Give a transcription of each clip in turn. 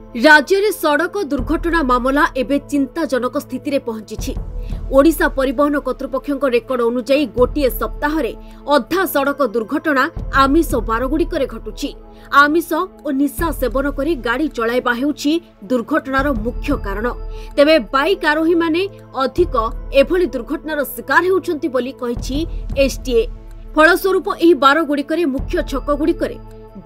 राज्य में सड़क दुर्घटना मामला एवं चिंताजनक स्थिति में पहुंची। ओडिशा परिवहन कर्तृपक्ष रेकर्ड अनुसार गोटे सप्ताह अधा सड़क दुर्घटना आमिष बारगुड़िक घटुची। आमिष और निशा सेवन कर गाड़ी चलाइबा हेउछि दुर्घटनार मुख्य कारण। तेबे बाइक आरोही माने अधिक एभली दुर्घटनार शिकार हेउछन्ति बोली कहिछि एसटीए। फलस्वरूप एही बारगुड़िक मुख्य छकगुड़िक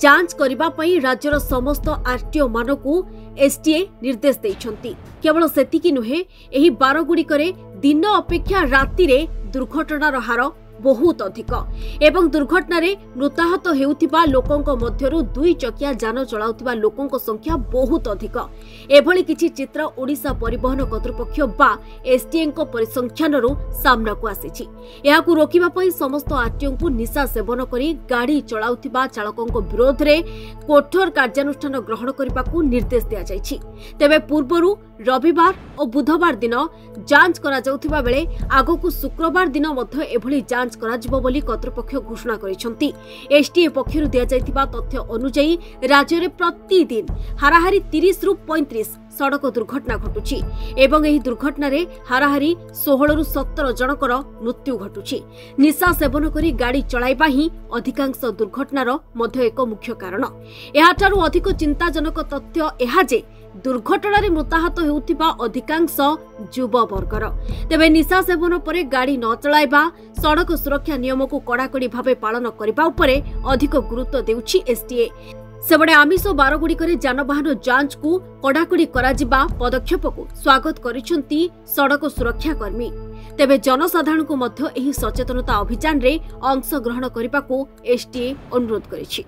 जांच करबा पई राज्यर समस्त आरटीओ मानकू एसटीए निर्देश दैछंती। केवल सेतिकी नुहे, एही बारगुड़िकरे दिन अपेक्षा राति रे दुर्घटनार हार बहुत अधिक एवं दुर्घटना मृताहत हेउथिबा लोकंक मध्यरु दुई चकिया जान चलाउथिबा लोकंक संख्या बहुत अधिक। एभली किछि चित्र ओडिशा परिवहन कर्तृपक्ष बा एसटीए को परिसंख्यानरु सामना को आसीछि। एहाकु रोकिबा पई समस्त आरटीओ को निशा सेवन करी गाड़ी चलाउथिबा चालकंक विरोध रे कठोर कार्यानुष्ठान ग्रहण करबाकू निर्देश दिया जायछि। तेबे पूर्वरु रविवार और बुधवार दिन जांच करा जाउथिबा बेले आगोकू शुक्रवार दिन मध्य एभली जांच कराजिबो बोली कर्तृपक्ष घोषणा करिसंती। एसटीए पक्षरु दिया जायतिबा तथ्य अनुसार राज्य में प्रतिदिन हाराहारी 30 रु 35 सड़क दुर्घटना घटुची एवं एही दुर्घटना रे हाराहारी 16 रु 17 जनकर मृत्यु घटुची। निशा सेवन करी गाड़ी चलाइबा ही अधिकांश दुर्घटनार मध्य एक मुख्य कारण। एहाठारु अधिक चिंताजनक तथ्य एहा जे दुर्घटना रे मृताहत हेउथिबा अधिकांश युवा वर्गर। तेबे निशा सेवन परे गाड़ी न चलाइबा, सड़क सुरक्षा नियम को कड़ाकड़ी भावे पालन करबा उपरे अधिक गुरुत्व देउछि एसटीए। सेबडे आमिष बारगुड़िकरे जानवाहन जांच को कड़ाकड़ी कराजिबा पदक्षेप को स्वागत करिसंती सड़क सुरक्षा कर्मी। तेबे जनसाधारण को मध्य एही सचेतनता अभियान रे अंश ग्रहण करबाकू एसटीए अनुरोध करिछि।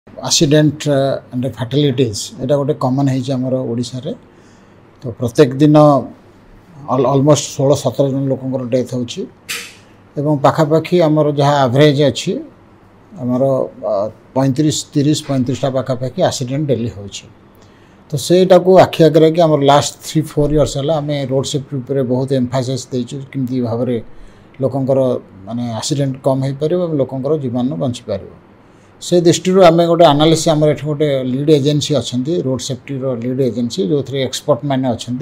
एक्सीडेंट एंड फैटालिटीज एटा गोटे कॉमन है आमर ओडिशा रे। तो प्रत्येक दिन ऑलमोस्ट 16-17 जन लोकंकर डेथ होछि एवं पाखापाखि आमर जहाँ एवरेज अच्छी आमर 35-30-35टा पाखापाखि एक्सीडेंट डेली होछि। तो सेटा को आखि आगे कि आमर लास्ट 3-4 इयर्स है आम रोड सेफ्टी पर बहुत एम्फासिस देइछु किमती भाव में लोकंकर माने एक्सीडेंट कम हो पार लोकंकर जीवन बंची पार। से दृष्टि आम गोटे एनालिसिस आमर एठ गोटे लीड एजेंसी अच्छा रोड सेफ्टी लीड एजेंसी जो थे एक्सपर्ट मैंने अच्छा।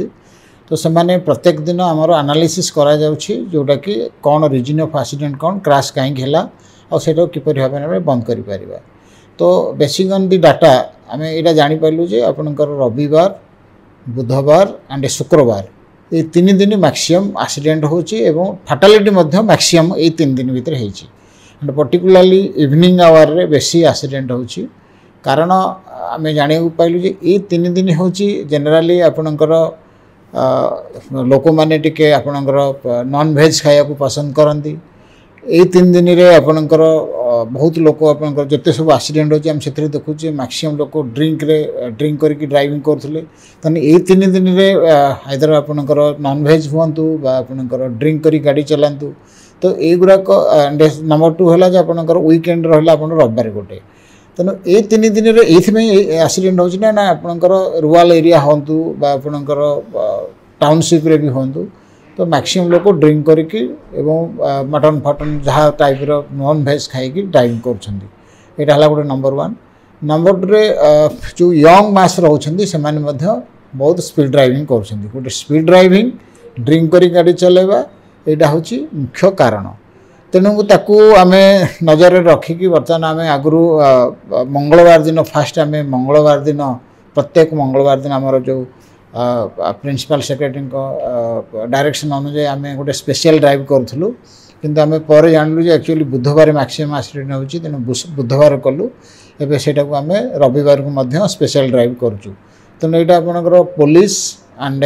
तो से प्रत्येक दिन आमर एनालिसिस करा जाउछि जोटा कि कौन रिजन ऑफ एक्सीडेंट कौन क्रैश कहीं है और किपर भाव में बंद कर पारिबा। तो बेसिक ऑन दी डाटा आम यहाँ जानीपारू जे आपणकर रविवार, बुधवार एंड शुक्रवार ये 3 दिन मैक्सिमम एक्सीडेंट होछि एवं फैटालिटी मैक्सिमम ये 3 दिन भितर होछि। एंड पर्टिकुलरली इवनिंग आवर रे बेसी एक्सीडेंट होछि कारण आम जाना पाइलु जे ये 3 दिन होछि जनरली आपणकर लोक मैंने टिके आपणकर नॉन वेज खाया को पसंद करती। ये 3 दिन रे आपणकर बहुत लोक आपणकर जते सब एक्सीडेंट होछि हम सेथरे देखुचे मैक्सिमम लोक ड्रिंक करके ड्राइविंग करथले। तने ये 3 दिन रे आइदर आपणकर नॉन वेज हुंतु बा आपणकर ड्रिंक करी गाड़ी चलांतु। तो युराक नंबर 2 है आपणकर वीकेंड रहा आप रविवार गोटे। तेणु ये 3 दिन में ये एक्सीडेंट होछि ना आपणकर रूरल एरिया हूँ बा आपणकर टाउनशिप रे भी हूँ। तो मैक्सिमम लोग ड्रिंक करके एवं मटन फटन जहाँ टाइप नॉन वेज खाई ड्राइविंग कर गोटे नंबर 1। नंबर 2 रे जो यंग मास रोचंती से बहुत स्पीड ड्राइविंग कर गोटे स्पीड ड्राइविंग ड्रिंक कर गाड़ी चलाइबा यहाँ हूँ मुख्य कारण। तेणु ताकू आम नजर रखिकी बर्तमान आम आगु मंगलवार दिन फास्ट आम मंगलवार दिन प्रत्येक मंगलवार दिन आमर जो प्रिंसिपल सेक्रेटरी डायरेक्शन अनुसार आम गोटे स्पेशल ड्राइव करूँ किंतु आम पर जानलु एक्चुअली बुधवार मैक्सिमम एक्सीडेंट होछि। तेणु बुधवार कलु एबे सेटा को आम रविवार को स्पेशल ड्राइव करूँ। तेणु यहाँ आपणकर पुलिस एंड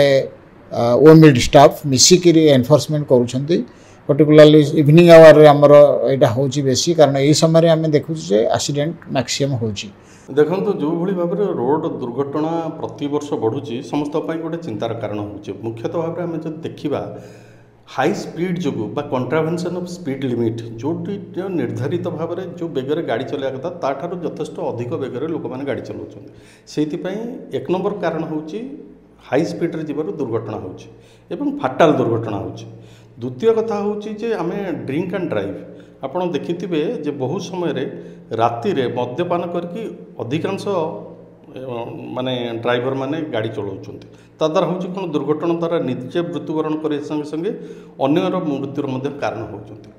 ओमिड स्टाफ मिसिकी एनफोर्समेंट करुँच। पर्टिकुलरली इवनिंग आवर आमर यहाँ हूँ बेसी कारण यही समय आम देखुँ एक्सीडेंट मैक्सिमम होछि। देखो जो भाई भाव में रोड दुर्घटना प्रति वर्ष बढ़ुची समस्त गोटे चिंतार कारण हो। मुख्यतः भाव में आम जो देखा हाई स्पीड जो कंट्रावेंशन ऑफ स्पीड लिमिट जो निर्धारित भाव में जो बेगर गाड़ी चलवा कथा ताठार यथेष्ट अधिक बेगर लोक मैंने गाड़ी चलाउछन। सेइथिपई 1 नंबर कारण हूँ हाई स्पीड रे जीवार दुर्घटना होछि एवं फाटाल दुर्घटना होछि। द्वितीय कथा होची जे आमे ड्रिंक एंड ड्राइव आपण देखिथिबे जे बहुत समय रे राति रे मद्यपान करके अधिकांश माने ड्राइवर माने गाड़ी चलाउछन्ति ता द्वारा होची कोन दुर्घटना द्वारा निजे मृत्युवरण करे संगे संगे अन्यर मृत्युर मध्य कारण होउछन्ति।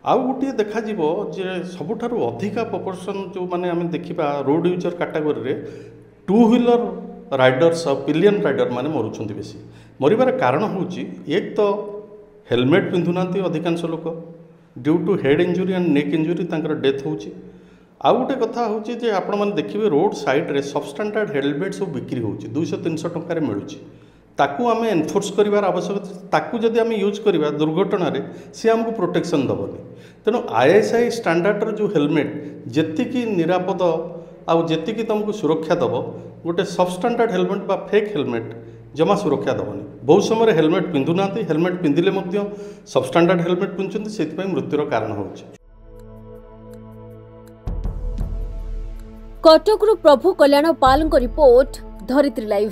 आउ गोटे देखा जीवो जे सबुठारु अधिका प्रोपोर्शन जो माने आमे देखिबा रोड यूजर कैटेगरी रे two wheeler riders pillion rider माने मरुछन्ति बेसी मरिबार कारण होची एक तो हेलमेट पिंधुनांती अधिकांश लोक due to head injury and neck injury तांकर डेथ होची। आउ गोटे कथा होची जे आपण माने देखिबे रोड साइड रे सबस्टैंडर्ड हेलमेट सब बिक्री होची 200-300 टंका रे मिलुची ताकू आमे एनफोर्स करिवार आवश्यकता ताकू जदि आमे यूज करिवा दुर्घटना रे से हमको प्रोटेक्शन दबनी तेनो ISI स्टैंडर्ड रो जो हेलमेट जेति की निरापद आउ जेति की तुमको सुरक्षा दब गोटे सबस्टैंडर्ड हेलमेट बा फेक हेलमेट जमा सुरक्षा दबनी बहुत समय हेलमेट पिंधु ना हेलमेट पिंधिले सबस्टैंडर्ड हेलमेट पिंधुंट से मृत्युर कारण होची। कटकरू प्रभु कल्याण पाल रिपोर्ट धरित्री लाइव।